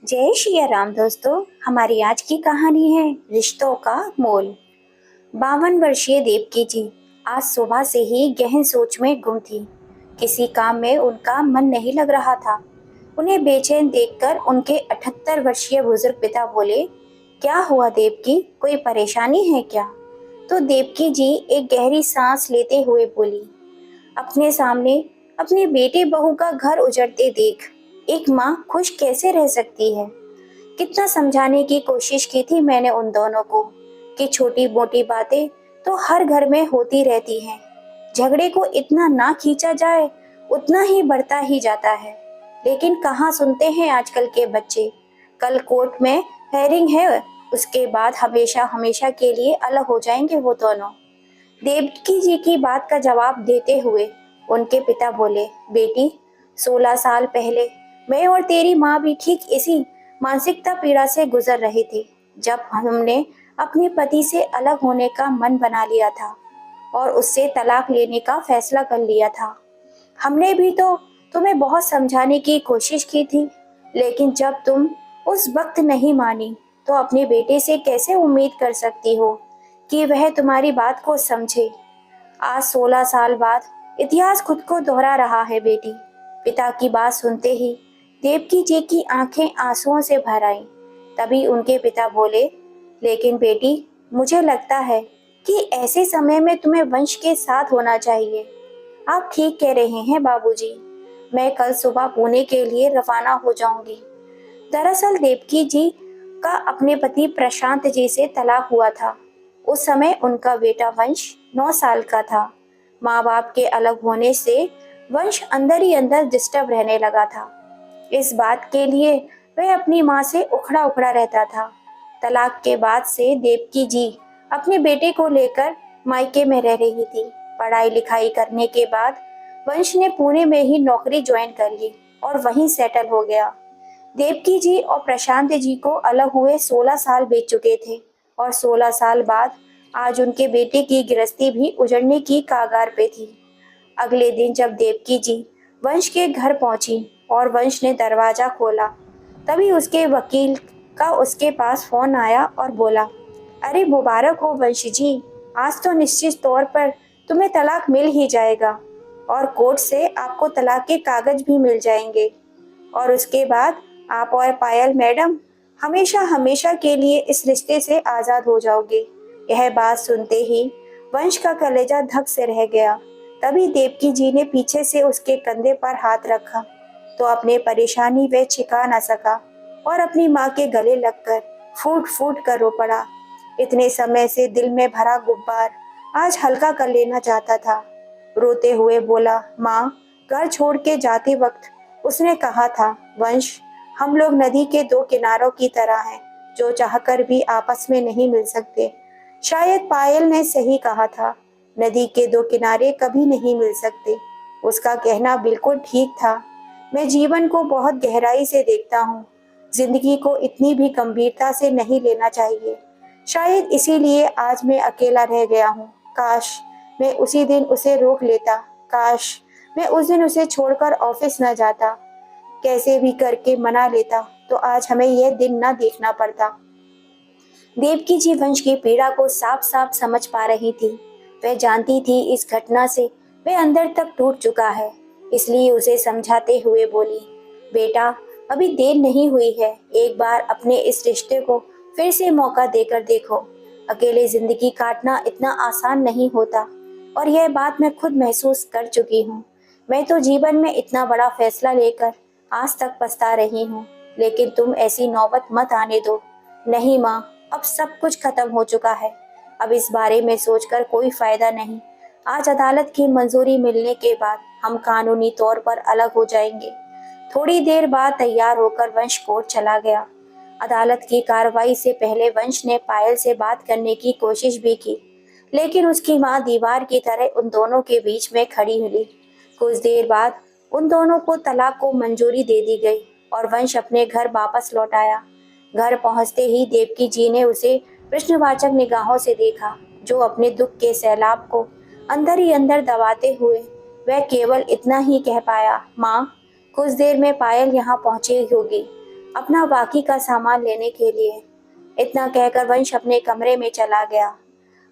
जय श्री राम दोस्तों। हमारी आज की कहानी है रिश्तों का मोल। 52 वर्षीय देवकी जी आज सुबह से ही गहन सोच में गुम थी। किसी काम में उनका मन नहीं लग रहा था। उन्हें बेचैन देखकर उनके 78 वर्षीय बुजुर्ग पिता बोले, क्या हुआ देवकी, कोई परेशानी है क्या? तो देवकी जी एक गहरी सांस लेते हुए बोली, अपने सामने अपने बेटे बहू का घर उजड़ते देख एक माँ खुश कैसे रह सकती है। कितना समझाने की कोशिश की थी मैंने उन दोनों को कि छोटी मोटी बातें तो हर घर में होती रहती हैं। झगड़े को इतना ना खींचा जाए, उतना ही बढ़ता ही जाता है। लेकिन कहाँ सुनते हैं आजकल के बच्चे। कल कोर्ट में हेयरिंग है, उसके बाद हमेशा हमेशा के लिए अलग हो जाएंगे वो दोनों। देवकी जी की बात का जवाब देते हुए उनके पिता बोले, बेटी, 16 साल पहले मैं और तेरी माँ भी ठीक इसी मानसिकता पीड़ा से गुजर रहे थे, जब हमने अपने पति से अलग होने का मन बना लिया था और उससे तलाक लेने का फैसला कर लिया था। हमने भी तो तुम्हें बहुत समझाने की कोशिश की थी, लेकिन जब तुम उस वक्त नहीं मानी तो अपने बेटे से कैसे उम्मीद कर सकती हो कि वह तुम्हारी बात को समझे। आज 16 साल बाद इतिहास खुद को दोहरा रहा है बेटी। पिता की बात सुनते ही देवकी जी की आंखें आंसुओं से भर आईं। तभी उनके पिता बोले, लेकिन बेटी, मुझे लगता है कि ऐसे समय में तुम्हें वंश के साथ होना चाहिए। आप ठीक कह रहे हैं बाबूजी। मैं कल सुबह पुणे के लिए रवाना हो जाऊंगी। दरअसल देवकी जी का अपने पति प्रशांत जी से तलाक हुआ था। उस समय उनका बेटा वंश 9 साल का था। माँ बाप के अलग होने से वंश अंदर ही अंदर डिस्टर्ब रहने लगा था। इस बात के लिए वह अपनी माँ से उखड़ा उखड़ा रहता था। तलाक के बाद से देवकी जी अपने बेटे को लेकर मायके में रह रही थी। पढ़ाई लिखाई करने के बाद वंश ने पुणे में ही नौकरी ज्वाइन कर ली और वहीं सेटल हो गया। देवकी जी और प्रशांत जी को अलग हुए 16 साल बीत चुके थे और 16 साल बाद आज उनके बेटे की गृहस्थी भी उजड़ने की कगार पे थी। अगले दिन जब देवकी जी वंश के घर पहुंची और वंश ने दरवाजा खोला, तभी उसके वकील का उसके पास फोन आया और बोला, अरे मुबारक हो वंश जी, आज तो निश्चित तौर पर तुम्हें तलाक मिल ही जाएगा और कोर्ट से आपको तलाक के कागज भी मिल जाएंगे और उसके बाद आप और पायल मैडम हमेशा हमेशा के लिए इस रिश्ते से आज़ाद हो जाओगे। यह बात सुनते ही वंश का कलेजा धक से रह गया। तभी देवकी जी ने पीछे से उसके कंधे पर हाथ रखा तो अपने परेशानी वह छिपा न सका और अपनी माँ के गले लगकर फूट फूट कर रो पड़ा। इतने समय से दिल में भरा गुब्बार आज हल्का कर लेना चाहता था। रोते हुए बोला, माँ, घर छोड़ के जाते वक्त उसने कहा था, वंश, हम लोग नदी के दो किनारों की तरह हैं जो चाहकर भी आपस में नहीं मिल सकते। शायद पायल ने सही कहा था, नदी के दो किनारे कभी नहीं मिल सकते। उसका कहना बिल्कुल ठीक था। मैं जीवन को बहुत गहराई से देखता हूँ। जिंदगी को इतनी भी गंभीरता से नहीं लेना चाहिए। शायद इसीलिए आज मैं अकेला रह गया हूँ। काश मैं उसी दिन उसे रोक लेता। काश मैं उस दिन उसे छोड़कर ऑफिस न जाता। कैसे भी करके मना लेता तो आज हमें यह दिन न देखना पड़ता। देवकी जी वंश की पीड़ा को साफ साफ समझ पा रही थी। वह जानती थी इस घटना से वह अंदर तक टूट चुका है। इसलिए उसे समझाते हुए बोली, बेटा, अभी देर नहीं हुई है। एक बार अपने इस रिश्ते को फिर से मौका देकर देखो। अकेले जिंदगी काटना इतना आसान नहीं होता और यह बात मैं खुद महसूस कर चुकी हूँ। मैं तो जीवन में इतना बड़ा फैसला लेकर आज तक पछता रही हूँ, लेकिन तुम ऐसी नौबत मत आने दो। नहीं माँ, अब सब कुछ खत्म हो चुका है। अब इस बारे में सोचकर कोई फायदा नहीं। आज अदालत की मंजूरी मिलने के बाद हम कानूनी तौर पर अलग हो जाएंगे। थोड़ी देर बाद तैयार होकर वंश कोर्ट चला गया। अदालत की कार्रवाई से पहले वंश ने पायल से बात करने की कोशिश भी की, लेकिन उसकी माँ दीवार की तरह उन दोनों के बीच में खड़ी हुई। कुछ देर बाद उन दोनों को तलाक को मंजूरी दे दी गई और वंश अपने घर वापस लौट आया। घर पहुंचते ही देवकी जी ने उसे प्रश्नवाचक निगाहों से देखा, जो अपने दुख के सैलाब को अंदर ही अंदर दबाते हुए वह केवल इतना ही कह पाया, माँ, कुछ देर में पायल यहाँ पहुंची होगी। अपना बाकी का सामान लेने के लिए। इतना कहकर वंश अपने कमरे में चला गया।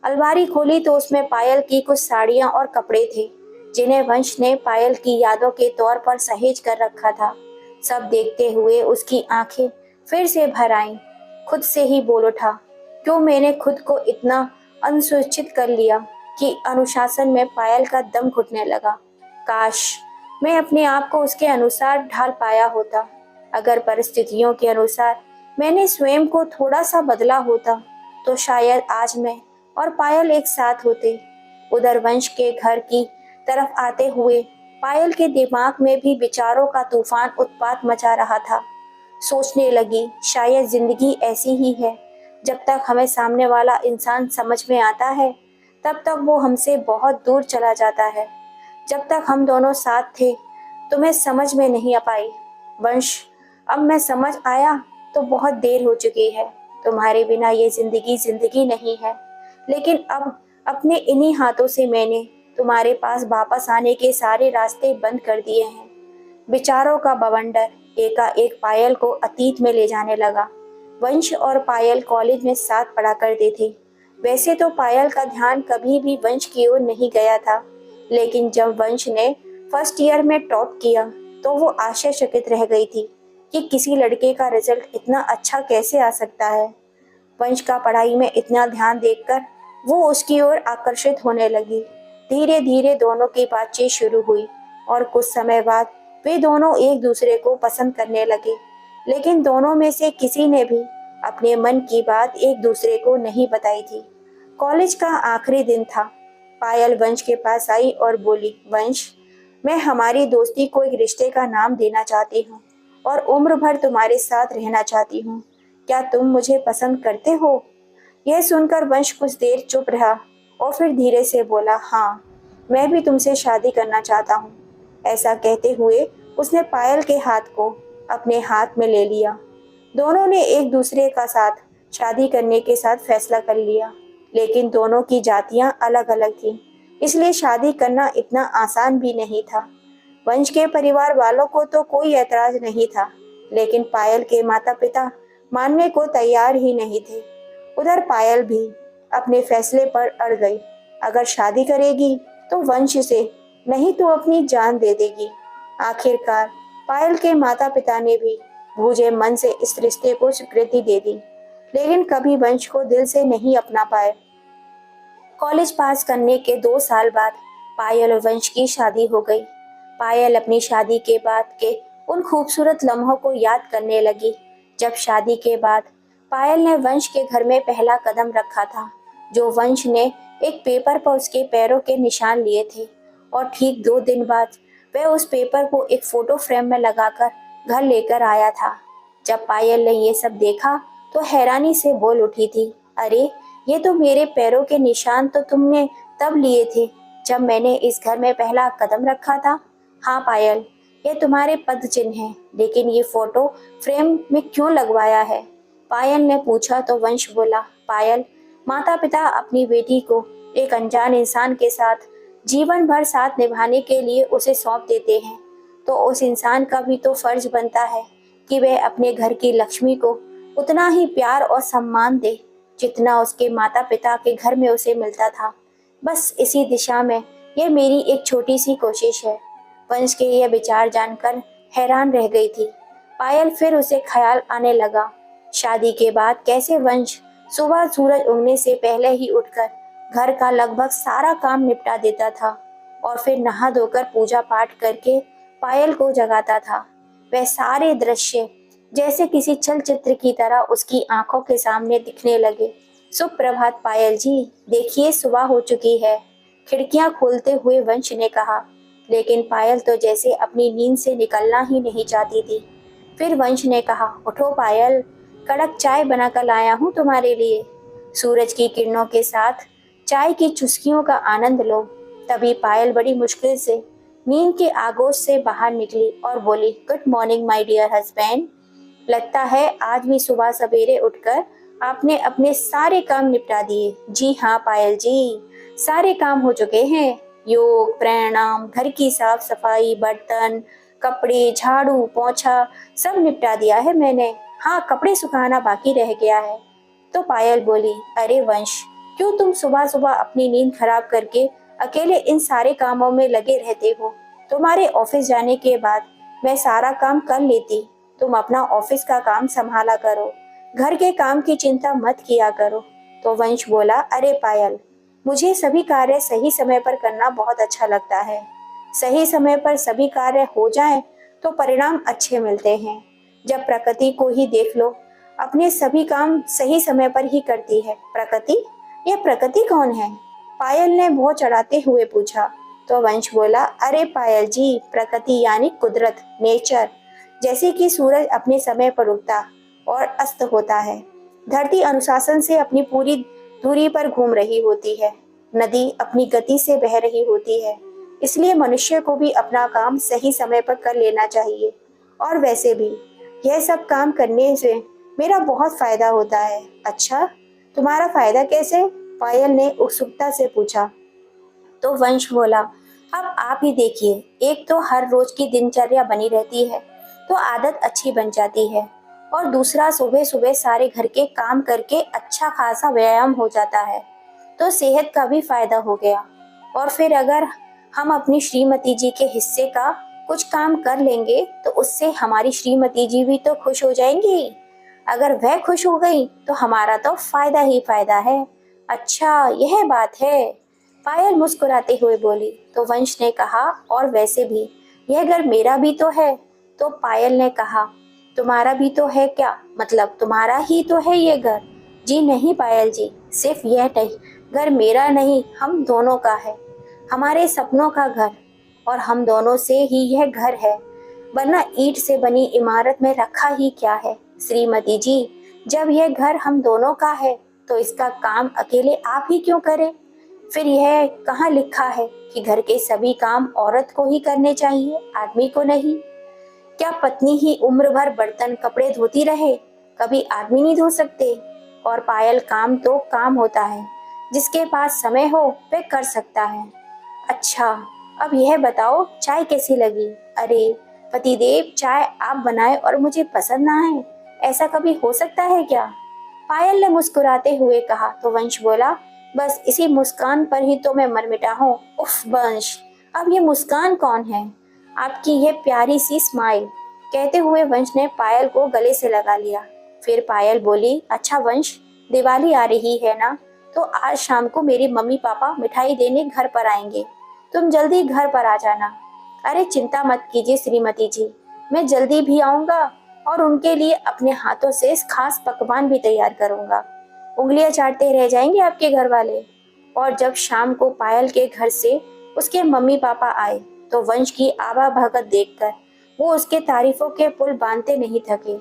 अलमारी खोली तो उसमें पायल की कुछ साड़ियां और कपड़े थे, जिन्हें वंश ने पायल की यादों के तौर पर सहेज कर रखा था। सब देखते हुए उसकी आंखें फिर से भर आईं। खुद से ही बोल उठा, क्यों मैंने खुद को इतना अनुसूचित कर लिया कि अनुशासन में पायल का दम घुटने लगा। काश मैं अपने आप को उसके अनुसार ढाल पाया होता। अगर परिस्थितियों के अनुसार मैंने स्वयं को थोड़ा सा बदला होता तो शायद आज मैं और पायल एक साथ होते। उधर वंश के घर की तरफ आते हुए पायल के दिमाग में भी विचारों का तूफान उत्पात मचा रहा था। सोचने लगी, शायद जिंदगी ऐसी ही है, जब तक हमें सामने वाला इंसान समझ में आता है तब तक वो हमसे बहुत दूर चला जाता है। जब तक हम दोनों साथ थे तुम्हें समझ में नहीं आ पाई वंश, अब मैं समझ आया तो बहुत देर हो चुकी है। तुम्हारे बिना ये जिंदगी जिंदगी नहीं है। लेकिन अब अपने इन्हीं हाथों से मैंने तुम्हारे पास वापस आने के सारे रास्ते बंद कर दिए हैं। विचारों का बवंडर एकाएक पायल को अतीत में ले जाने लगा। वंश और पायल कॉलेज में साथ पढ़ा करते थे। वैसे तो पायल का ध्यान कभी भी वंश की ओर नहीं गया था, लेकिन जब वंश ने फर्स्ट ईयर में टॉप किया तो वो आश्चर्यचकित रह गई थी कि किसी लड़के का रिजल्ट इतना अच्छा कैसे आ सकता है। वंश का पढ़ाई में इतना ध्यान देखकर वो उसकी ओर आकर्षित होने लगी। धीरे धीरे दोनों की बातचीत शुरू हुई और कुछ समय बाद वे दोनों एक दूसरे को पसंद करने लगे। लेकिन दोनों में से किसी ने भी अपने मन की बात एक दूसरे को नहीं बताई थी। कॉलेज का आखिरी दिन था। पायल वंश के पास आई और बोली, वंश, मैं हमारी दोस्ती को एक रिश्ते का नाम देना चाहती हूँ और उम्र भर तुम्हारे साथ रहना चाहती हूँ। क्या तुम मुझे पसंद करते हो? यह सुनकर वंश कुछ देर चुप रहा और फिर धीरे से बोला, हाँ, मैं भी तुमसे शादी करना चाहता हूँ। ऐसा कहते हुए उसने पायल के हाथ को अपने हाथ में ले लिया। दोनों ने एक दूसरे का साथ शादी करने के साथ फैसला कर लिया। लेकिन दोनों की जातियां अलग अलग थीं, इसलिए शादी करना इतना आसान भी नहीं था। वंश के परिवार वालों को तो कोई ऐतराज नहीं था, लेकिन पायल के माता पिता मानने को तैयार ही नहीं थे। उधर पायल भी अपने फैसले पर अड़ गई। अगर शादी करेगी तो वंश से, नहीं तो अपनी जान दे देगी। आखिरकार पायल के माता पिता ने भी बूझे मन से इस रिश्ते को स्वीकृति दे दी, लेकिन कभी वंश को दिल से नहीं अपना पाए। कॉलेज पास करने के 2 साल बाद पायल और वंश की शादी हो गई। पायल अपनी शादी के बाद के उन खूबसूरत लम्हों को याद करने लगी, जब शादी के बाद पायल ने वंश के घर में पहला कदम रखा था। जो वंश ने एक पेपर पर उसके पैरों के निशान लिए थे, और ठीक 2 दिन बाद वह उस पेपर को एक फोटो फ्रेम में लगाकर घर लेकर आया था। जब पायल ने ये सब देखा तो हैरानी से बोल उठी थी, अरे, ये तो मेरे पैरों के निशान तो तुमने तब लिए थे जब मैंने इस घर में पहला कदम रखा था। हाँ पायल, ये तुम्हारे पद चिन्ह हैं, लेकिन ये फोटो फ्रेम में क्यों लगवाया है? पायल ने पूछा तो वंश बोला, पायल, माता पिता अपनी बेटी को एक अनजान इंसान के साथ जीवन भर साथ निभाने के लिए उसे सौंप देते हैं, तो उस इंसान का भी तो फर्ज बनता है कि वह अपने घर की लक्ष्मी को उतना ही प्यार और सम्मान दे जितना उसके माता पिता के घर में उसे मिलता था। बस इसी दिशा में यह मेरी एक छोटी सी कोशिश है। वंश के यह विचार जानकर हैरान रह गई थी पायल। फिर उसे ख्याल आने लगा, शादी के बाद कैसे वंश सुबह सूरज उगने से पहले ही उठकर घर का लगभग सारा काम निपटा देता था और फिर नहा धोकर पूजा पाठ करके पायल को जगाता था। वह सारे दृश्य जैसे किसी चलचित्र की तरह उसकी आंखों के सामने दिखने लगे। सुप्रभात पायल जी, देखिए सुबह हो चुकी है, खिड़कियां खोलते हुए वंश ने कहा। लेकिन पायल तो जैसे अपनी नींद से निकलना ही नहीं चाहती थी। फिर वंश ने कहा, उठो पायल, कड़क चाय बनाकर लाया हूँ तुम्हारे लिए। सूरज की किरणों के साथ चाय की चुस्कियों का आनंद लो। तभी पायल बड़ी मुश्किल से नींद के आगोश से बाहर निकली और बोली, good morning my dear husband. लगता है आज भी सुबह सवेरे उठकर आपने अपने सारे काम निपटा दिए। जी हाँ पायल जी, सारे काम हो चुके हैं। योग, प्राणायाम, घर की साफ सफाई, बर्तन, कपड़े, झाड़ू, पोंछा सब निपटा दिया है मैंने। हाँ, कपड़े सुखाना बाकी रह गया है। तो पायल बोली, अरे वंश, क्यों तुम सुबह सुबह अपनी नींद खराब करके अकेले इन सारे कामों में लगे रहते हो? तुम्हारे ऑफिस जाने के बाद मैं सारा काम कर लेती। तुम अपना ऑफिस का काम संभाला करो, घर के काम की चिंता मत किया करो। तो वंश बोला, अरे पायल, मुझे सभी कार्य सही समय पर करना बहुत अच्छा लगता है। सही समय पर सभी कार्य हो जाएं तो परिणाम अच्छे मिलते हैं। जब प्रकृति को ही देख लो, अपने सभी काम सही समय पर ही करती है। प्रकृति? यह प्रकृति कौन है? पायल ने भौं चढ़ाते हुए पूछा। तो वंश बोला, अरे पायल जी, प्रकृति यानी कुदरत, नेचर। जैसे कि सूरज अपने समय पर उगता और अस्त होता है, धरती अनुशासन से अपनी पूरी दूरी पर घूम रही होती है, नदी अपनी गति से बह रही होती है। इसलिए मनुष्य को भी अपना काम सही समय पर कर लेना चाहिए। और वैसे भी यह सब काम करने से मेरा बहुत फायदा होता है। अच्छा, तुम्हारा फायदा कैसे? पायल ने उत्सुकता से पूछा। तो वंश बोला, अब आप ही देखिए, एक तो हर रोज की दिनचर्या बनी रहती है तो आदत अच्छी बन जाती है, और दूसरा सुबह सुबह सारे घर के काम करके अच्छा खासा व्यायाम हो जाता है तो सेहत का भी फायदा हो गया। और फिर अगर हम अपनी श्रीमती जी के हिस्से का कुछ काम कर लेंगे तो उससे हमारी श्रीमती जी भी तो खुश हो जाएंगी। अगर वह खुश हो गई तो हमारा तो फायदा ही फायदा है। अच्छा, यह बात है। पायल मुस्कुराते हुए बोली। तो वंश ने कहा, और वैसे भी यह घर मेरा भी तो है। तो पायल ने कहा, तुम्हारा भी तो है क्या? मतलब तुम्हारा ही तो है ये घर? जी नहीं पायल जी, सिर्फ यह नहीं, घर मेरा नहीं, हम दोनों का है, हमारे सपनों का घर। और हम दोनों से ही यह घर है, वरना ईंट से बनी इमारत में रखा ही क्या है? श्रीमती जी, जब यह घर हम दोनों का है तो इसका काम अकेले आप ही क्यों करें? फिर यह कहाँ लिखा है कि घर के सभी काम औरत को ही करने चाहिए, आदमी को नहीं? क्या पत्नी ही उम्र भर बर्तन कपड़े धोती रहे? कभी आदमी नहीं धो सकते? और पायल, काम तो काम होता है, जिसके पास समय हो वह कर सकता है। अच्छा, अब यह बताओ, चाय कैसी लगी? अरे पतिदेव, चाय आप बनाए और मुझे पसंद ना आए, ऐसा कभी हो सकता है क्या? पायल ने मुस्कुराते हुए कहा। तो वंश बोला, बस इसी मुस्कान पर ही तो मैं मर मिटा हूँ। उफ वंश, अब ये मुस्कान कौन है? आपकी ये प्यारी सी स्माइल। कहते हुए वंश ने पायल को गले से लगा लिया। फिर पायल बोली, अच्छा वंश, दिवाली आ रही है ना, तो आज शाम को मेरी मम्मी पापा मिठाई देने घर पर आएंगे, तुम जल्दी घर पर आ जाना। अरे चिंता मत कीजिए श्रीमती जी, मैं जल्दी भी आऊंगा और उनके लिए अपने हाथों से खास पकवान भी तैयार करूंगा। उंगलियां चाटते रह जाएंगे आपके घर वाले। और जब शाम को पायल के घर से उसके मम्मी पापा आए तो वंश की आवा भगत देखकर वो उसके तारीफों के पुल बांधते नहीं थके।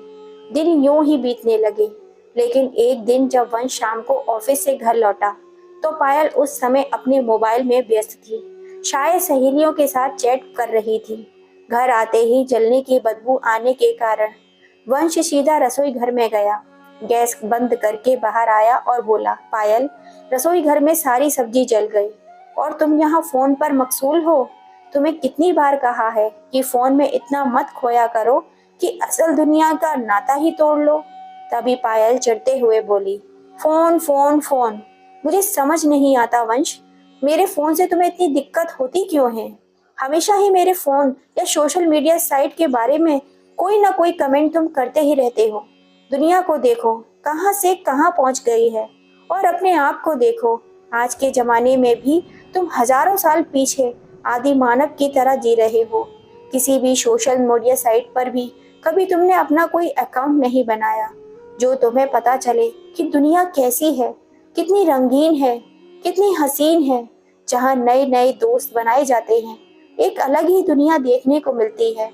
दिन यूं ही बीतने लगे। लेकिन एक दिन जब वंश शाम को ऑफिस से घर लौटा तो पायल उस समय अपने मोबाइल में व्यस्त थी, शायद सहेलियों के साथ चैट कर रही थी। घर आते ही जलने की बदबू आने के कारण वंश सीधा रसोई घर में गया, गैस बंद करके बाहर आया और बोला, पायल, रसोई घर में सारी सब्जी जल गई और तुम यहाँ फोन पर मशगूल हो। तुम्हें कितनी बार कहा है कि फोन में इतना मत खोया करो कि असल दुनिया का नाता ही तोड़ लो। तभी पायल चिढ़ते हुए बोली, फोन फोन फोन, मुझे समझ नहीं आता वंश, मेरे फोन से तुम्हें इतनी दिक्कत होती क्यों है? हमेशा ही मेरे फोन या सोशल मीडिया साइट के बारे में कोई ना कोई कमेंट तुम करते ही रहते हो। दुनिया को देखो कहाँ से कहाँ पहुँच गई है, और अपने आप को देखो, आज के जमाने में भी तुम हजारों साल पीछे आदि मानव की तरह जी रहे हो। किसी भी सोशल मीडिया साइट पर भी कभी तुमने अपना कोई अकाउंट नहीं बनाया जो तुम्हें पता चले कि दुनिया कैसी है, कितनी रंगीन है, कितनी हसीन है, जहाँ नए नए दोस्त बनाए जाते हैं, एक अलग ही दुनिया देखने को मिलती है।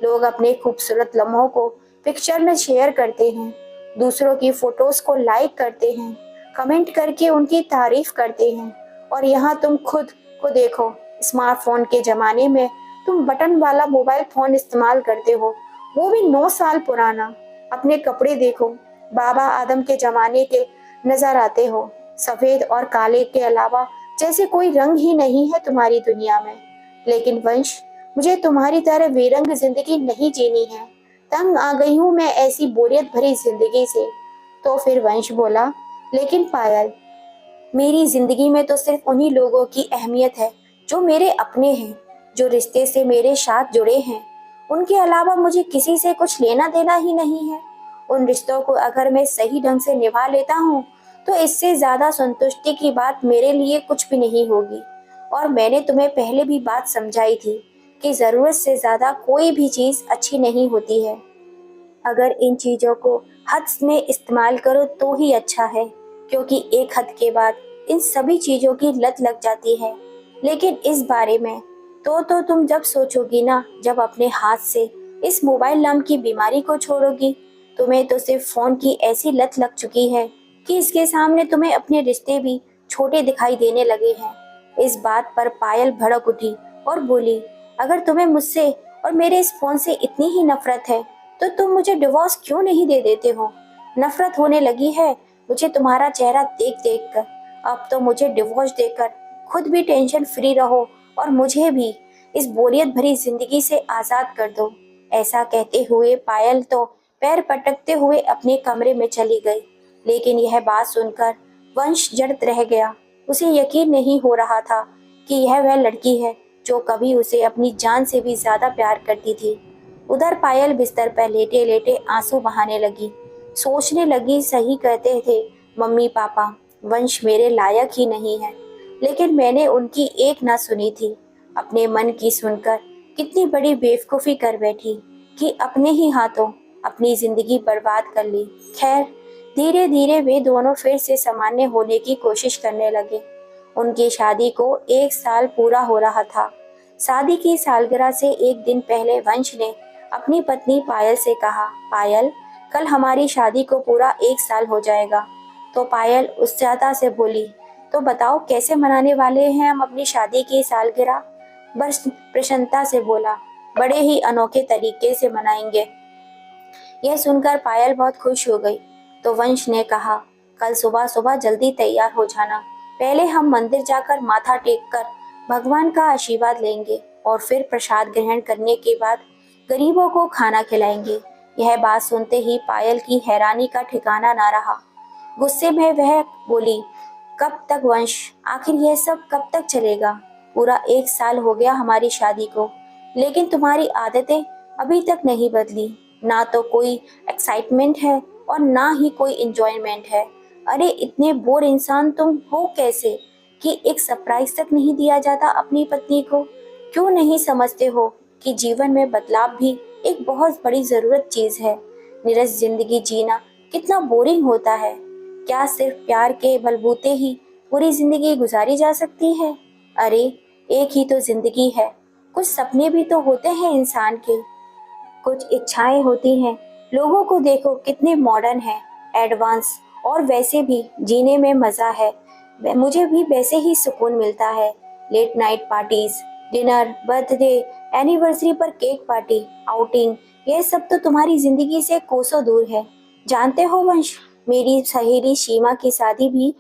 लोग अपने खूबसूरत लम्हों को पिक्चर में शेयर करते हैं, दूसरों की फोटोज को लाइक करते हैं, कमेंट करके उनकी तारीफ करते हैं। और यहाँ तुम खुद को देखो, स्मार्टफोन के जमाने में तुम बटन वाला मोबाइल फोन इस्तेमाल करते हो, वो भी 9 साल पुराना। अपने कपड़े देखो, बाबा आदम के जमाने के नजर आते हो। सफेद और काले के अलावा जैसे कोई रंग ही नहीं है तुम्हारी दुनिया में। लेकिन वंश, मुझे तुम्हारी तरह बेरंग जिंदगी नहीं जीनी है। तंग आ गई हूँ मैं ऐसी बोरियत भरी जिंदगी से। तो फिर वंश बोला, लेकिन पायल, मेरी जिंदगी में तो सिर्फ उन्हीं लोगों की अहमियत है जो मेरे अपने हैं, जो रिश्ते से मेरे साथ जुड़े हैं। उनके अलावा मुझे किसी से कुछ लेना देना ही नहीं है। उन रिश्तों को अगर मैं सही ढंग से निभा लेता हूँ तो इससे ज्यादा संतुष्टि की बात मेरे लिए कुछ भी नहीं होगी। और मैंने तुम्हें पहले भी बात समझाई थी कि जरूरत से ज्यादा कोई भी चीज अच्छी नहीं होती है। अगर इन चीजों को हद में इस्तेमाल करो तो ही अच्छा है, क्योंकि एक हद के बाद इन सभी चीजों की लत लग जाती है। लेकिन इस बारे में तो तुम जब सोचोगी ना, जब अपने हाथ से इस मोबाइल नाम की बीमारी को छोड़ोगी। तुम्हें तो सिर्फ फोन की ऐसी लत लग चुकी है कि इसके सामने तुम्हें अपने रिश्ते भी छोटे दिखाई देने लगे हैं। इस बात पर पायल भड़क उठी और बोली, अगर तुम्हें मुझसे और मेरे इस फोन से इतनी ही नफरत है तो तुम मुझे डिवोर्स क्यों नहीं दे देते हो? नफरत होने लगी है मुझे तुम्हारा चेहरा देख देख कर। अब तो मुझे डिवोर्स देकर खुद भी टेंशन फ्री रहो और मुझे भी इस बोरियत भरी जिंदगी से आजाद कर दो। ऐसा कहते हुए पायल तो पैर पटकते हुए अपने कमरे में चली गई। लेकिन यह बात सुनकर वंश जड़त रह गया। उसे यकीन नहीं हो रहा था कि यह वह लड़की है जो कभी उसे अपनी जान से भी ज्यादा प्यार करती थी। उधर पायल बिस्तर पर लेटे लेटे आंसू बहाने लगी। सोचने लगी, सही कहते थे मम्मी पापा, वंश मेरे लायक ही नहीं है। लेकिन मैंने उनकी एक ना सुनी थी। अपने मन की सुनकर कितनी बड़ी बेवकूफ़ी कर बैठी कि अपने ही हाथों अपनी जिंदगी बर्बाद कर ली। खैर, धीरे धीरे वे दोनों फिर से सामान्य होने की कोशिश करने लगे। उनकी शादी को 1 साल पूरा हो रहा था। शादी की सालगिरह से एक दिन पहले वंश ने अपनी पत्नी पायल से कहा, पायल, कल हमारी शादी को पूरा 1 साल हो जाएगा। तो पायल उत्साहता से बोली, तो बताओ कैसे मनाने वाले हैं हम अपनी शादी की सालगिरह? बस प्रसन्नता से बोला, बड़े ही अनोखे तरीके से मनाएंगे। यह सुनकर पायल बहुत खुश हो गई। तो वंश ने कहा, कल सुबह सुबह जल्दी तैयार हो जाना। पहले हम मंदिर जाकर माथा टेक कर भगवान का आशीर्वाद लेंगे और फिर प्रसाद ग्रहण करने के बाद गरीबों को खाना खिलाएंगे। यह बात सुनते ही पायल की हैरानी का ठिकाना ना रहा। गुस्से में वह बोली, कब तक वंश, आखिर यह सब कब तक चलेगा? पूरा 1 साल हो गया हमारी शादी को, लेकिन तुम्हारी आदतें अभी तक नहीं बदली। ना तो कोई एक्साइटमेंट है और ना ही कोई इंजॉयमेंट है। अरे इतने बोर इंसान तुम हो कैसे कि एक सरप्राइज तक नहीं दिया जाता अपनी पत्नी को? क्यों नहीं समझते हो कि जीवन में बदलाव भी एक बहुत बड़ी जरूरत चीज है? निरस जिंदगी जीना कितना बोरिंग होता है। क्या सिर्फ प्यार के बलबूते ही पूरी जिंदगी गुजारी जा सकती है? अरे एक ही तो जिंदगी है, कुछ सपने भी तो होते हैं इंसान के, कुछ इच्छाएं होती हैं। लोगों को देखो कितने मॉडर्न हैं, एडवांस, और वैसे भी जीने में मजा है। मुझे भी वैसे ही सुकून मिलता है। Late night parties, dinner, birthday, anniversary पर केक पार्टी, आउटिंग, यह सब तो तुम्हारी जिंदगी से कोसों दूर है। जानते हो वंश, मेरी सहेली सीमा की शादी भी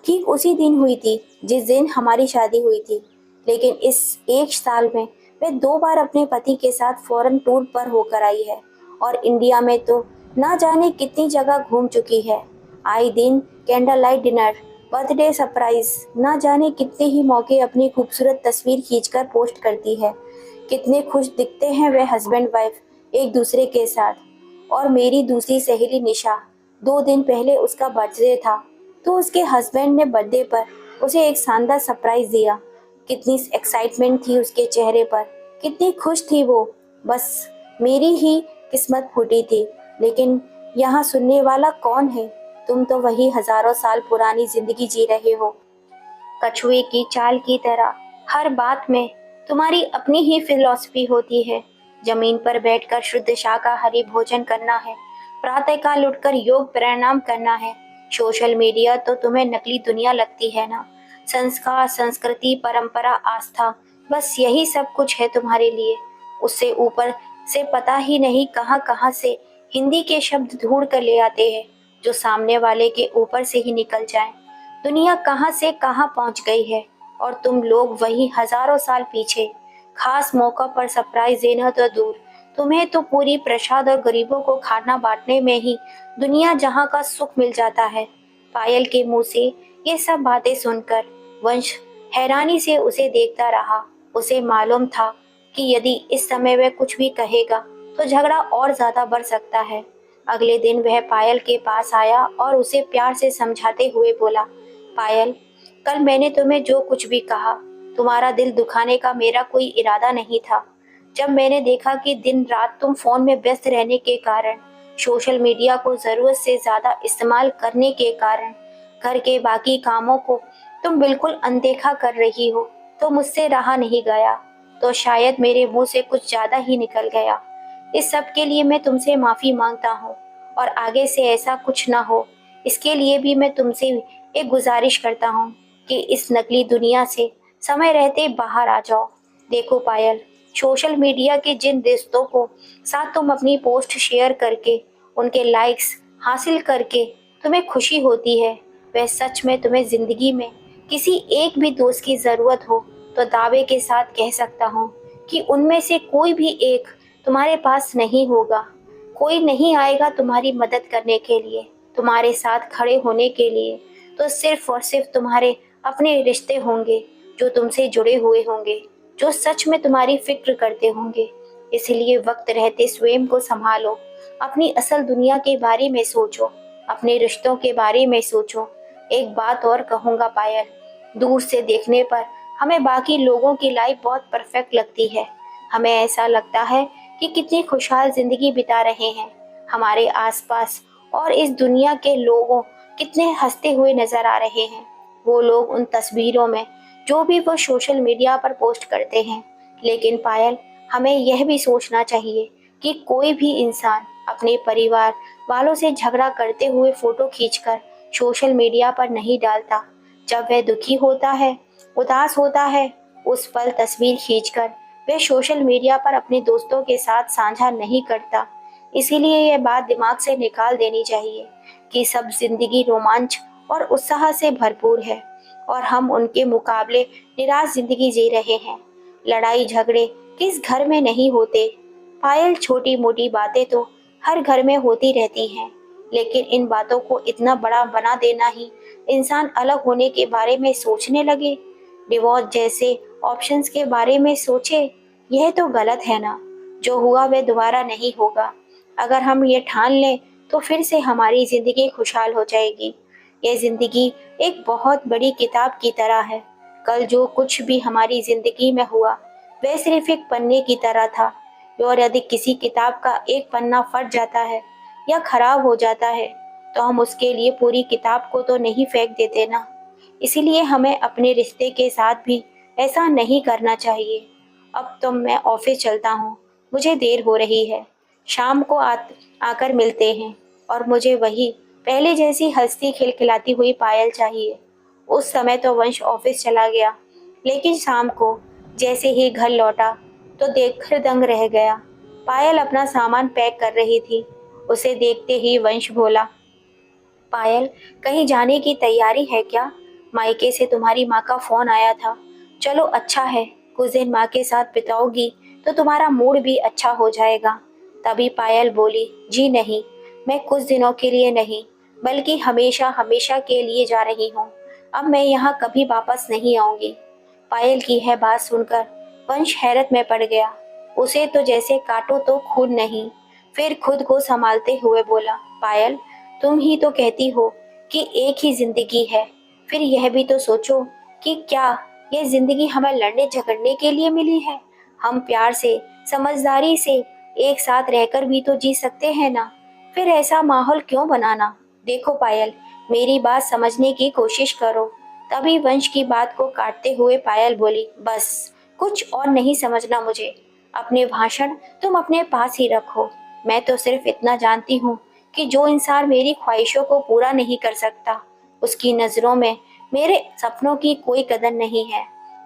ठीक उसी दिन हुई थी जिस दिन हमारी शादी हुई थी। लेकिन इस 1 साल में वह 2 बार अपने पति के साथ फॉरेन टूर पर होकर आई है और इंडिया में तो ना जाने कितनी जगह घूम चुकी है। आए दिन candle light dinner, birthday surprise, ना जाने कितने ही मौके अपनी खूबसूरत तस्वीर खींचकर पोस्ट करती है। कितने खुश दिखते हैं वे हस्बैंड वाइफ एक दूसरे के साथ। और मेरी दूसरी सहेली निशा, 2 दिन पहले उसका बर्थडे था तो उसके हस्बैंड ने बर्थडे पर उसे एक शानदार सरप्राइज दिया। कितनी एक्साइटमेंट थी उसके चेहरे पर, कितनी खुश थी वो। बस मेरी ही किस्मत फूटी थी। लेकिन यहाँ सुनने वाला कौन है? तुम तो वही हजारों साल पुरानी जिंदगी जी रहे हो, कछुए की चाल की तरह। हर बात में तुम्हारी अपनी ही फिलॉसफी होती है। जमीन पर बैठकर शुद्ध शाकाहारी भोजन करना है, प्रातःकाल उठकर योग प्राणायाम करना है। सोशल मीडिया तो तुम्हें नकली दुनिया लगती है ना? संस्कार, संस्कृति, परंपरा, आस्था, बस यही सब कुछ है तुम्हारे लिए। उससे ऊपर से पता ही नहीं कहां कहां से हिंदी के शब्द ढूंढ कर ले आते हैं जो सामने वाले के ऊपर से ही निकल जाएं। दुनिया कहां से कहां पहुंच गई है और तुम लोग वही हजारों साल पीछे। खास मौका पर सरप्राइज देना तो दूर, तुम्हें तो पूरी प्रसाद और गरीबों को खाना बांटने में ही दुनिया जहां का सुख मिल जाता है। पायल के मुंह से ये सब बातें सुनकर वंश हैरानी से उसे देखता रहा। उसे मालूम था कि यदि इस समय वह कुछ भी कहेगा तो झगड़ा और ज्यादा बढ़ सकता है। अगले दिन वह पायल के पास आया और उसे प्यार से समझाते हुए बोला, पायल, कल मैंने तुम्हें जो कुछ भी कहा, तुम्हारा दिल दुखाने का मेरा कोई इरादा नहीं था। जब मैंने देखा कि दिन रात तुम फोन में व्यस्त रहने के कारण, सोशल मीडिया को जरूरत से ज्यादा इस्तेमाल करने के कारण घर के बाकी कामों को तुम बिल्कुल अनदेखा कर रही हो, तो मुझसे रहा नहीं गया। तो शायद मेरे मुंह से कुछ ज्यादा ही निकल गया। इस सब के लिए मैं तुमसे माफी मांगता हूँ और आगे से ऐसा कुछ ना हो, इसके लिए भी मैं तुमसे एक गुजारिश करता हूँ कि इस नकली दुनिया से समय रहते बाहर आ जाओ। देखो पायल, सोशल मीडिया के जिन दोस्तों को साथ तुम अपनी पोस्ट शेयर करके उनके लाइक्स हासिल करके तुम्हें खुशी होती है, वह सच में तुम्हें जिंदगी में किसी एक भी दोस्त की जरूरत हो तो दावे के साथ कह सकता हूँ कि उनमें से कोई भी एक तुम्हारे पास नहीं होगा। कोई नहीं आएगा तुम्हारी मदद करने के लिए, तुम्हारे साथ खड़े होने के लिए। तो सिर्फ और सिर्फ तुम्हारे अपने रिश्ते होंगे जो तुमसे जुड़े हुए होंगे, जो सच में तुम्हारी फिक्र करते होंगे। इसलिए वक्त रहते स्वयं को संभालो, अपनी असल दुनिया के बारे में सोचो, अपने रिश्तों के बारे में सोचो। एक बात और कहूँगा पायल, दूर से देखने पर हमें बाकी लोगों की लाइफ बहुत परफेक्ट लगती है। हमें ऐसा लगता है कि कितनी खुशहाल जिंदगी बिता रहे हैं हमारे आसपास, और इस दुनिया के लोगों कितने हंसते हुए नजर आ रहे हैं, वो लोग उन तस्वीरों में जो भी वो सोशल मीडिया पर पोस्ट करते हैं। लेकिन पायल, हमें यह भी सोचना चाहिए कि कोई भी इंसान अपने परिवार वालों से झगड़ा करते हुए फोटो खींचकर सोशल मीडिया पर नहीं डालता। जब वह दुखी होता है, उदास होता है, उस पल तस्वीर खींचकर वह सोशल मीडिया पर अपने दोस्तों के साथ साझा नहीं करता। इसीलिए यह बात दिमाग से निकाल देनी चाहिए कि सब जिंदगी रोमांच और उत्साह से भरपूर है और हम उनके मुकाबले निराश जिंदगी जी रहे हैं। लड़ाई झगड़े किस घर में नहीं होते पायल, छोटी मोटी बातें तो हर घर में होती रहती हैं, लेकिन इन बातों को इतना बड़ा बना देना ही इंसान अलग होने के बारे में सोचने लगे, डिवोर्स जैसे ऑप्शंस के बारे में सोचे, यह तो गलत है ना। जो हुआ वह दोबारा नहीं होगा। अगर हम ये ठान लें तो फिर से हमारी जिंदगी खुशहाल हो जाएगी। यह जिंदगी एक बहुत बड़ी किताब की तरह है। कल जो कुछ भी हमारी जिंदगी में हुआ वह सिर्फ एक पन्ने की तरह था, और यदि किसी किताब का एक पन्ना फट जाता है या खराब हो जाता है तो हम उसके लिए पूरी किताब को तो नहीं फेंक देते ना। इसीलिए हमें अपने रिश्ते के साथ भी ऐसा नहीं करना चाहिए। अब तो मैं ऑफिस चलता हूँ, मुझे देर हो रही है। शाम को आकर मिलते हैं। और मुझे वही पहले जैसी हंसती खिलखिलाती हुई पायल चाहिए। उस समय तो वंश ऑफिस चला गया, लेकिन शाम को जैसे ही घर लौटा तो देखकर दंग रह गया। पायल अपना सामान पैक कर रही थी। उसे देखते ही वंश बोला, पायल, कहीं जाने की तैयारी है क्या? मायके से तुम्हारी माँ का फोन आया था। चलो अच्छा है, कुछ दिन माँ के साथ बिताओगी तो तुम्हारा मूड भी अच्छा हो जाएगा। तभी पायल बोली, जी नहीं, मैं कुछ दिनों के लिए नहीं बल्कि हमेशा हमेशा के लिए जा रही हूँ। अब मैं यहाँ कभी वापस नहीं आऊंगी। पायल की यह बात सुनकर वंश हैरत में पड़ गया। उसे तो जैसे काटो तो खून नहीं। फिर खुद को संभालते हुए बोला, पायल, तुम ही तो कहती हो कि एक ही जिंदगी है, फिर यह भी तो सोचो कि क्या यह जिंदगी हमें लड़ने झगड़ने के लिए मिली है? हम प्यार से, समझदारी से एक साथ रहकर भी तो जी सकते हैं ना। फिर ऐसा माहौल क्यों बनाना? देखो पायल, मेरी बात समझने की कोशिश करो। तभी वंश की बात को काटते हुए पायल बोली, बस कुछ और नहीं समझना मुझे। अपने भाषण तुम अपने पास ही रखो। मैं तो सिर्फ इतना जानती हूँ कि जो इंसान मेरी ख्वाहिशों को पूरा नहीं कर सकता, उसकी नज़रों में मेरे सपनों की कोई कदर नहीं है।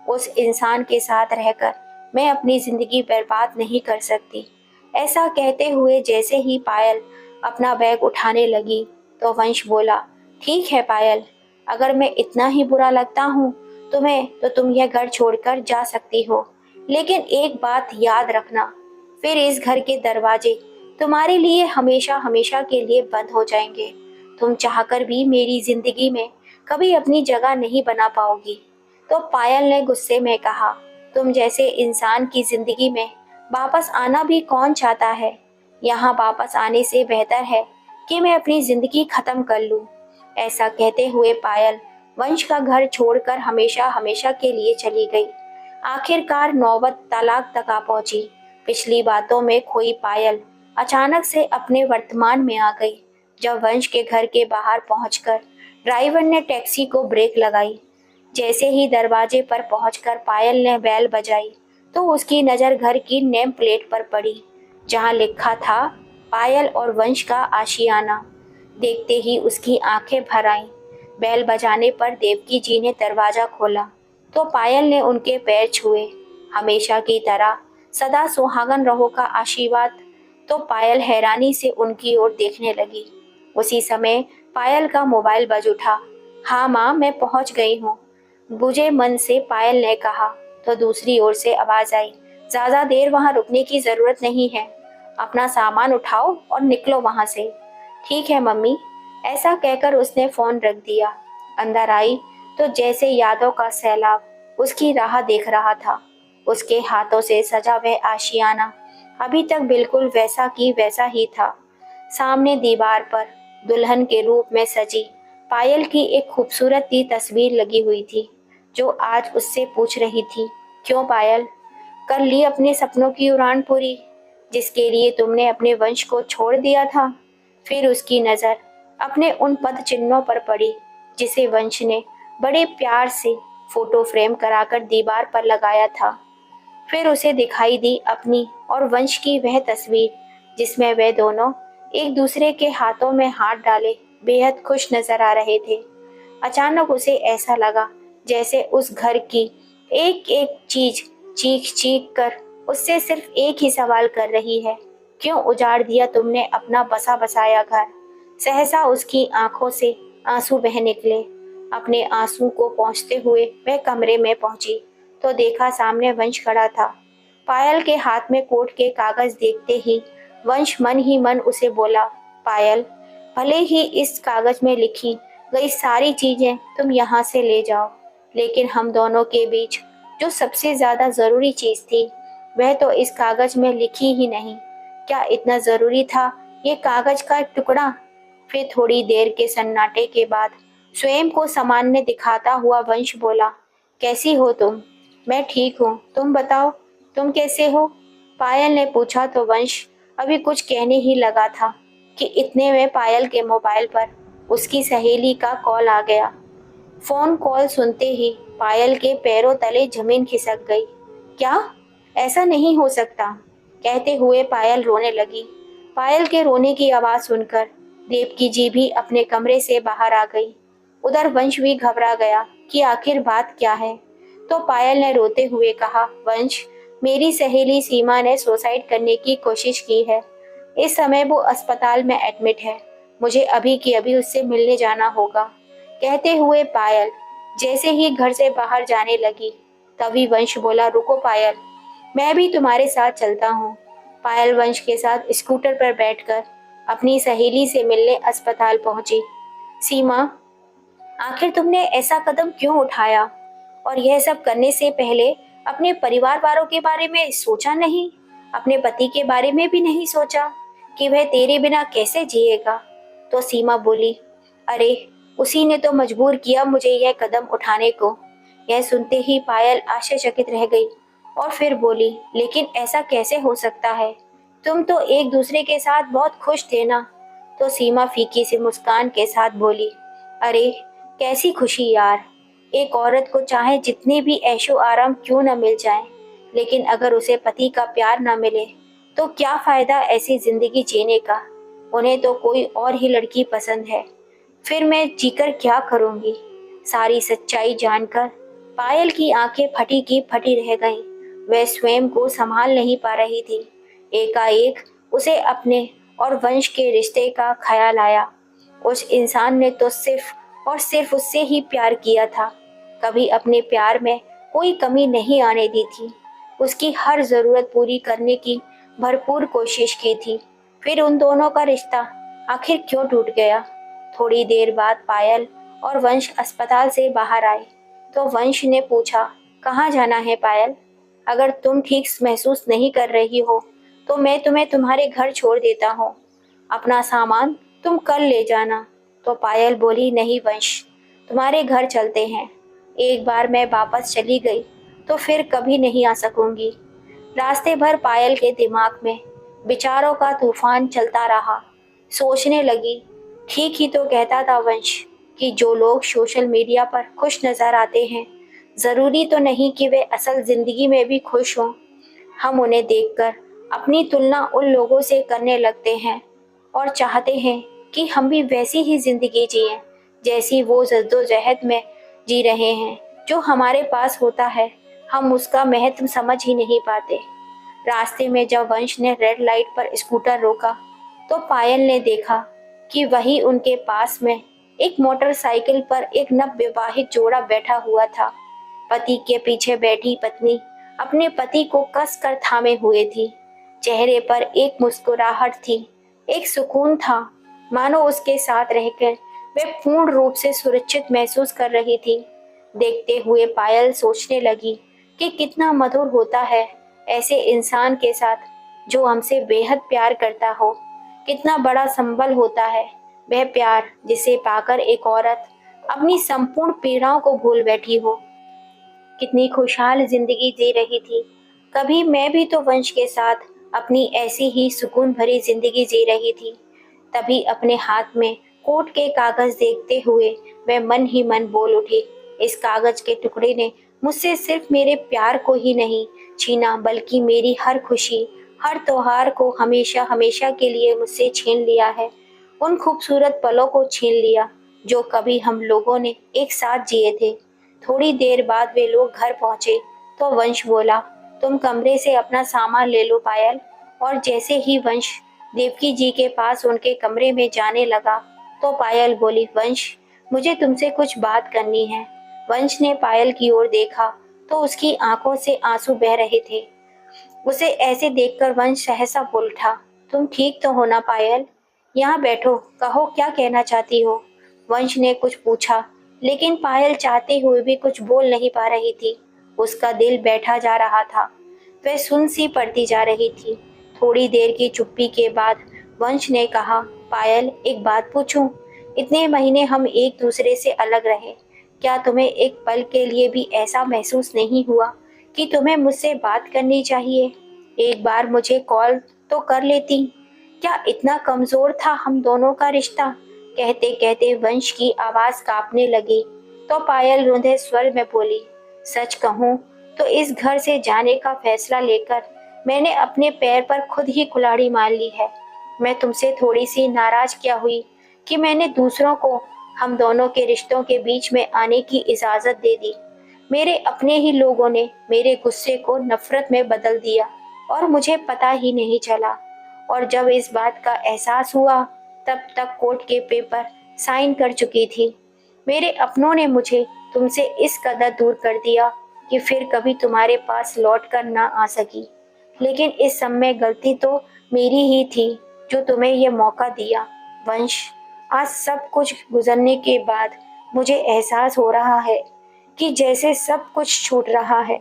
उस इंसान के साथ रहकर मैं अपनी ज़िंदगी बर्बाद नहीं कर सकती। ऐसा कहते हुए जैसे ही पायल अपना बैग उठाने लगी तो वंश बोला, ठीक है पायल, अगर मैं इतना ही बुरा लगता हूँ तुम्हें तो तुम यह घर छोड़कर जा सकती हो। लेकिन एक बात याद रखना, फिर इस घर के दरवाजे तुम्हारे लिए हमेशा हमेशा के लिए बंद हो जाएंगे। तुम चाहकर भी मेरी जिंदगी में कभी अपनी जगह नहीं बना पाओगी। तो पायल ने गुस्से में कहा, तुम जैसे इंसान की जिंदगी में वापस आना भी कौन चाहता है। यहाँ वापस आने से बेहतर है कि मैं अपनी जिंदगी खत्म कर लूं। ऐसा कहते हुए पायल वंश का घर छोड़कर हमेशा हमेशा के लिए चली गई। आखिरकार नौबत तलाक तक आ पहुंची। पिछली बातों में खोई पायल अचानक से अपने वर्तमान में आ गई। जब वंश के घर के बाहर पहुंचकर ड्राइवर ने टैक्सी को ब्रेक लगाई। जैसे ही दरवाजे पर पहुंचकर पायल ने बेल बजाई तो उसकी नज़र घर की नेम प्लेट पर पड़ी, जहां लिखा था पायल और वंश का आशियाना। देखते ही उसकी आंखें भर आईं। बेल बजाने पर देवकी जी ने दरवाजा खोला तो पायल ने उनके पैर छुए। हमेशा की तरह सदा सुहागन रहो का आशीर्वाद। तो पायल हैरानी से उनकी ओर देखने लगी। उसी समय पायल का मोबाइल बज उठा। हाँ माँ, मैं पहुंच गई हूँ, बुझे मन से पायल ने कहा। तो दूसरी ओर से आवाज आई, ज्यादा देर वहां रुकने की जरूरत नहीं है, अपना सामान उठाओ और निकलो वहां से। ठीक है मम्मी, ऐसा कहकर उसने फोन रख दिया। अंदर आई तो जैसे यादों का सैलाब उसकी राह देख रहा था। उसके हाथों से सजा वह आशियाना अभी तक बिल्कुल वैसा की वैसा ही था। सामने दीवार पर दुल्हन के रूप में सजी पायल की एक खूबसूरत सी तस्वीर लगी हुई थी, जो आज उससे पूछ रही थी, क्यों पायल, कर ली अपने सपनों की उड़ान पूरी, जिसके लिए तुमने अपने वंश को छोड़ दिया था। फिर उसकी नज़र अपने उन पद चिन्हों पर पड़ी जिसे वंश ने बड़े प्यार से फोटो फ्रेम कराकर दीवार पर लगाया था। फिर उसे दिखाई दी अपनी और वंश की वह तस्वीर, जिसमें वे दोनों एक दूसरे के हाथों में हाथ डाले बेहद खुश नजर आ रहे थे। अचानक उसे ऐसा लगा जैसे उस घर की एक एक चीज चीख चीख कर उससे सिर्फ एक ही सवाल कर रही है, क्यों उजाड़ दिया तुमने अपना बसा बसाया घर। सहसा उसकी आंखों से आंसू बह निकले। अपने आंसू को पोंछते हुए वह कमरे में पहुंची तो देखा सामने वंश खड़ा था। पायल के हाथ में कोर्ट के कागज देखते ही वंश मन ही मन उसे बोला, पायल, भले ही इस कागज में लिखी गई सारी चीजें तुम यहाँ से ले जाओ, लेकिन हम दोनों के बीच जो सबसे ज्यादा जरूरी चीज थी वह तो इस कागज में लिखी ही नहीं। क्या इतना जरूरी था ये कागज का एक टुकड़ा। फिर थोड़ी देर के सन्नाटे के बाद स्वयं को सामान्य दिखाता हुआ वंश बोला, कैसी हो तुम। मैं ठीक हूँ, तुम बताओ, तुम कैसे हो। पायल ने पूछा तो वंश अभी कुछ कहने ही लगा था कि इतने में पायल के मोबाइल पर उसकी सहेली का कॉल आ गया। फोन कॉल सुनते ही पायल के पैरों तले जमीन खिसक गई। क्या, ऐसा नहीं हो सकता, कहते हुए पायल रोने लगी। पायल के रोने की आवाज सुनकर देवकी जी भी अपने कमरे से बाहर आ गई। उधर वंश भी घबरा गया कि आखिर बात क्या है। तो पायल ने रोते हुए कहा, वंश, मेरी सहेली सीमा ने सुसाइड करने की कोशिश की है। इस समय वो अस्पताल में एडमिट है। मुझे अभी की अभी उससे मिलने जाना होगा। कहते हुए पायल जैसे ही घर से बाहर जाने लगी तभी वंश बोला, रुको पायल, मैं भी तुम्हारे साथ चलता हूँ। पायल वंश के साथ स्कूटर पर बैठकर अपनी सहेली से मिलने अस्पताल पहुंची। सीमा, आखिर तुमने ऐसा कदम क्यों उठाया, और यह सब करने से पहले अपने परिवार वालों के बारे में सोचा नहीं, अपने पति के बारे में भी नहीं सोचा कि वह तेरे बिना कैसे जिएगा। तो सीमा बोली, अरे उसी ने तो मजबूर किया मुझे यह कदम उठाने को। यह सुनते ही पायल आश्चर्यचकित रह गई और फिर बोली, लेकिन ऐसा कैसे हो सकता है, तुम तो एक दूसरे के साथ बहुत खुश थे ना। तो सीमा फीकी सी मुस्कान के साथ बोली, अरे कैसी खुशी यार, एक औरत को चाहे जितने भी ऐशो आराम क्यों न मिल जाए, लेकिन अगर उसे पति का प्यार न मिले तो क्या फायदा ऐसी जिंदगी जीने का। उन्हें तो कोई और ही लड़की पसंद है, फिर मैं जीकर क्या करूंगी। सारी सच्चाई जानकर पायल की आंखें फटी की फटी रह गईं। वह स्वयं को संभाल नहीं पा रही थी। एकाएक उसे अपने और वंश के रिश्ते का ख्याल आया। उस इंसान ने तो सिर्फ और सिर्फ उससे ही प्यार किया था, कभी अपने प्यार में कोई कमी नहीं आने दी थी, उसकी हर ज़रूरत पूरी करने की भरपूर कोशिश की थी। फिर उन दोनों का रिश्ता आखिर क्यों टूट गया? थोड़ी देर बाद पायल और वंश अस्पताल से बाहर आए तो वंश ने पूछा, कहाँ जाना है पायल? अगर तुम ठीक महसूस नहीं कर रही हो तो मैं तुम्हें तुम्हारे घर छोड़ देता हूँ। अपना सामान तुम कल ले जाना। तो पायल बोली, नहीं वंश, तुम्हारे घर चलते हैं। एक बार मैं वापस चली गई तो फिर कभी नहीं आ सकूंगी। रास्ते भर पायल के दिमाग में विचारों का तूफान चलता रहा। सोचने लगी, ठीक ही तो कहता था वंश कि जो लोग सोशल मीडिया पर खुश नजर आते हैं, जरूरी तो नहीं कि वे असल जिंदगी में भी खुश हों। हम उन्हें देखकर अपनी तुलना उन लोगों से करने लगते हैं और चाहते हैं कि हम भी वैसी ही जिंदगी जिएं जैसी वो जद्दोजहद में जी रहे हैं। जो हमारे पास होता है हम उसका महत्व समझ ही नहीं पाते। रास्ते में जब वंश ने रेड लाइट पर स्कूटर रोका तो पायल ने देखा कि वही उनके पास में एक मोटरसाइकिल पर एक नवविवाहित जोड़ा बैठा हुआ था। पति के पीछे बैठी पत्नी अपने पति को कस कर थामे हुए थी। चेहरे पर एक मुस्कुराहट थी, एक सुकून था, मानो उसके साथ रहकर वे पूर्ण रूप से सुरक्षित महसूस कर रही थी। देखते हुए पायल सोचने लगी कि कितना मधुर होता है ऐसे इंसान के साथ जो हमसे बेहद प्यार करता हो। कितना बड़ा संबल होता है वह प्यार जिसे पाकर एक औरत अपनी संपूर्ण पीड़ाओं को भूल बैठी हो। कितनी खुशहाल जिंदगी जी रही थी। कभी मैं भी तो वंश के साथ अपनी ऐसी ही सुकून भरी जिंदगी जी रही थी। तभी अपने हाथ में कोर्ट के कागज देखते हुए मैं मन ही मन बोल उठी, इस कागज के टुकड़े ने मुझसे सिर्फ मेरे प्यार को ही नहीं छीना बल्कि मेरी हर खुशी, हर त्योहार को हमेशा हमेशा के लिए मुझसे छीन लिया है। उन खूबसूरत पलों को छीन लिया जो कभी हम लोगों ने एक साथ जिए थे। थोड़ी देर बाद वे लोग घर पहुंचे तो वंश बोला, तुम कमरे से अपना सामान ले लो पायल। और जैसे ही वंश देवकी जी के पास उनके कमरे में जाने लगा तो पायल बोली, वंश मुझे तुमसे कुछ बात करनी है। वंश ने पायल की ओर देखा तो उसकी आंखों से आंसू बह रहे थे। उसे ऐसे देखकर वंश सहसा बोल उठा, तुम ठीक तो हो ना पायल? यहाँ बैठो, कहो क्या कहना चाहती हो? वंश ने कुछ पूछा लेकिन पायल चाहते हुए भी कुछ बोल नहीं पा रही थी। उसका दिल बैठा जा रहा था, वह सुन सी पड़ती जा रही थी। थोड़ी देर की चुप्पी के बाद वंश ने कहा, पायल एक बात पूछूं? इतने महीने हम एक दूसरे से अलग रहे, क्या तुम्हें एक पल के लिए भी ऐसा महसूस नहीं हुआ कि तुम्हें मुझसे बात करनी चाहिए? एक बार मुझे कॉल तो कर लेती। क्या इतना कमजोर था हम दोनों का रिश्ता? कहते कहते वंश की आवाज कांपने लगी तो पायल रुंधे स्वर में बोली, सच कहूँ तो इस घर से जाने का फैसला लेकर मैंने अपने पैर पर खुद ही कुल्हाड़ी मार ली है। मैं तुमसे थोड़ी सी नाराज क्या हुई कि मैंने दूसरों को हम दोनों के रिश्तों के बीच में आने की इजाजत दे दी। मेरे अपने ही लोगों ने मेरे गुस्से को नफरत में बदल दिया और मुझे पता ही नहीं चला। और जब इस बात का एहसास हुआ तब तक कोर्ट के पेपर साइन कर चुकी थी। मेरे अपनों ने मुझे तुमसे इस कदर दूर कर दिया कि फिर कभी तुम्हारे पास लौट कर ना आ सकी। लेकिन इस समय गलती तो मेरी ही थी जो तुम्हें यह मौका दिया। वंश, आज सब कुछ गुजरने के बाद मुझे एहसास हो रहा है कि जैसे सब कुछ छूट रहा है।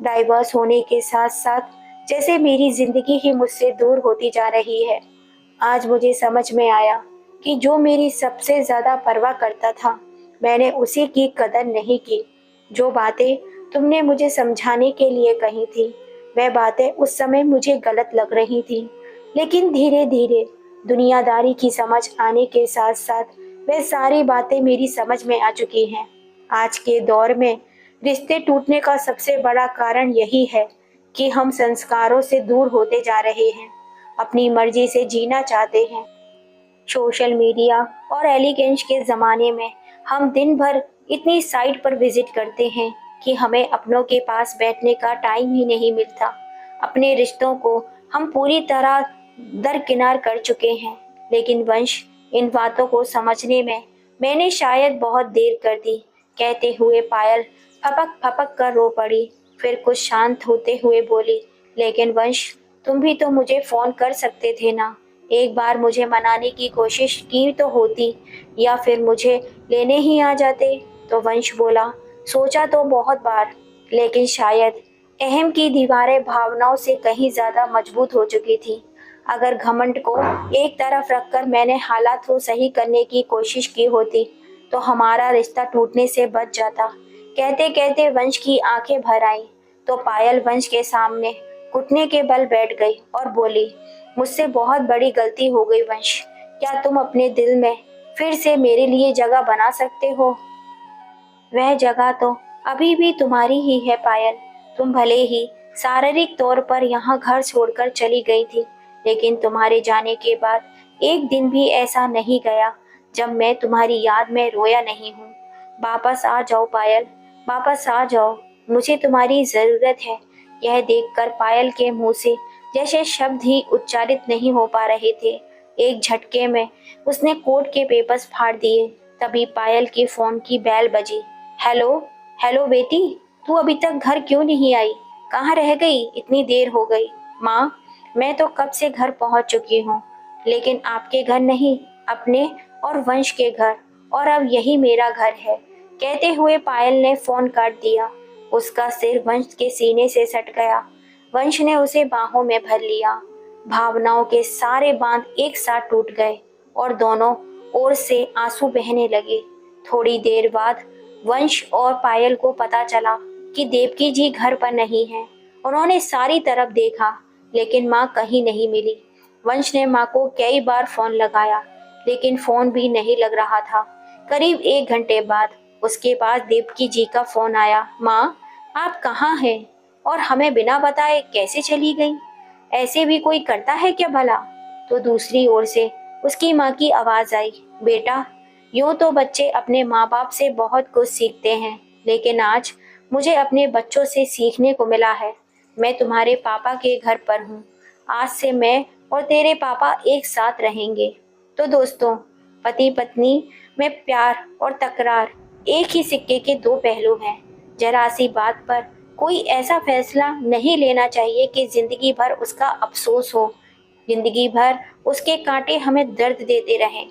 डाइवर्स होने के साथ साथ जैसे मेरी जिंदगी ही मुझसे दूर होती जा रही है। आज मुझे समझ में आया कि जो मेरी सबसे ज्यादा परवाह करता था मैंने उसी की कदर नहीं की। जो बातें तुमने मुझे समझाने के लिए कही थी वह बातें उस समय मुझे गलत लग रही थी, लेकिन धीरे धीरे दुनियादारी की समझ आने के साथ साथ वह सारी बातें मेरी समझ में आ चुकी हैं। आज के दौर में रिश्ते टूटने का सबसे बड़ा कारण यही है कि हम संस्कारों से दूर होते जा रहे हैं, अपनी मर्जी से जीना चाहते हैं। सोशल मीडिया और एलिगेंस के ज़माने में हम दिन भर इतनी साइट पर विजिट करते हैं कि हमें अपनों के पास बैठने का टाइम ही नहीं मिलता। अपने रिश्तों को हम पूरी तरह दरकिनार कर चुके हैं। लेकिन वंश, इन बातों को समझने में मैंने शायद बहुत देर कर दी। कहते हुए पायल फपक फपक कर रो पड़ी। फिर कुछ शांत होते हुए बोली, लेकिन वंश, तुम भी तो मुझे फोन कर सकते थे ना। एक बार मुझे मनाने की कोशिश की तो होती, या फिर मुझे लेने ही आ जाते। तो वंश बोला, सोचा तो बहुत बार, लेकिन शायद अहम की दीवारें भावनाओं से कहीं ज्यादा मजबूत हो चुकी थी। अगर घमंड को एक तरफ रखकर मैंने हालात को सही करने की कोशिश की होती तो हमारा रिश्ता टूटने से बच जाता। कहते कहते वंश की आंखें भर आईं तो पायल वंश के सामने घुटने के बल बैठ गई और बोली, मुझसे बहुत बड़ी गलती हो गई वंश। क्या तुम अपने दिल में फिर से मेरे लिए जगह बना सकते हो? वह जगह तो अभी भी तुम्हारी ही है पायल। तुम भले ही शारीरिक तौर पर यहाँ घर छोड़कर चली गई थी, लेकिन तुम्हारे जाने के बाद एक दिन भी ऐसा नहीं गया जब मैं तुम्हारी याद में रोया नहीं हूँ। वापस आ जाओ पायल, वापस आ जाओ, मुझे तुम्हारी जरूरत है। यह देखकर पायल के मुंह से जैसे शब्द ही उच्चारित नहीं हो पा रहे थे। एक झटके में उसने कोर्ट के पेपर्स फाड़ दिए। तभी पायल के फोन की बेल बजी। हेलो, हेलो बेटी, तू अभी तक घर क्यों नहीं आई? कहाँ रह गई? इतनी देर हो गई। माँ, मैं तो कब से घर पहुँच चुकी हूँ, लेकिन आपके घर नहीं, अपने और वंश के घर, और अब यही मेरा घर है। कहते हुए पायल ने फोन काट दिया। उसका सिर वंश के सीने से सट गया। वंश ने उसे बाहों में भर लिया। भावनाओं के सारे बांध एक साथ टूट गए और दोनों ओर से आंसू बहने लगे। थोड़ी देर बाद वंश और पायल को पता चला कि देवकी जी घर पर नहीं है। उन्होंने सारी तरफ देखा, लेकिन माँ कहीं नहीं मिली। वंश ने माँ को कई बार फोन लगाया, लेकिन फोन भी नहीं लग रहा था। करीब 1 घंटे बाद उसके पास देवकी जी का फोन आया। माँ, आप कहाँ हैं और हमें बिना बताए कैसे चली गई? ऐसे भी कोई करता है क्या भला? तो दूसरी ओर से उसकी माँ की आवाज आई, बेटा, यूं तो बच्चे अपने माँ बाप से बहुत कुछ सीखते हैं, लेकिन आज मुझे अपने बच्चों से सीखने को मिला है। मैं तुम्हारे पापा के घर पर हूँ। आज से मैं और तेरे पापा एक साथ रहेंगे। तो दोस्तों, पति पत्नी में प्यार और तकरार एक ही सिक्के के दो पहलू हैं। जरा सी बात पर कोई ऐसा फैसला नहीं लेना चाहिए कि जिंदगी भर उसका अफसोस हो, जिंदगी भर उसके कांटे हमें दर्द देते रहें।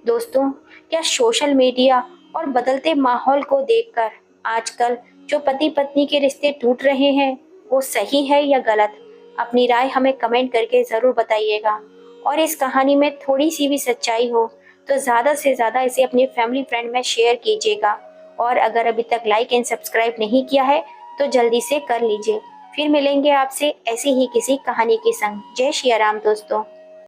दोस्तों, क्या सोशल मीडिया और बदलते माहौल को देखकर आजकल जो पति पत्नी के रिश्ते टूट रहे हैं वो सही है या गलत? अपनी राय हमें कमेंट करके ज़रूर बताइएगा। और इस कहानी में थोड़ी सी भी सच्चाई हो तो ज़्यादा से ज़्यादा इसे अपने फैमिली फ्रेंड में शेयर कीजिएगा। और अगर अभी तक लाइक एंड सब्सक्राइब नहीं किया है तो जल्दी से कर लीजिए। फिर मिलेंगे आपसे ऐसी ही किसी कहानी के संग। जय श्री राम दोस्तों।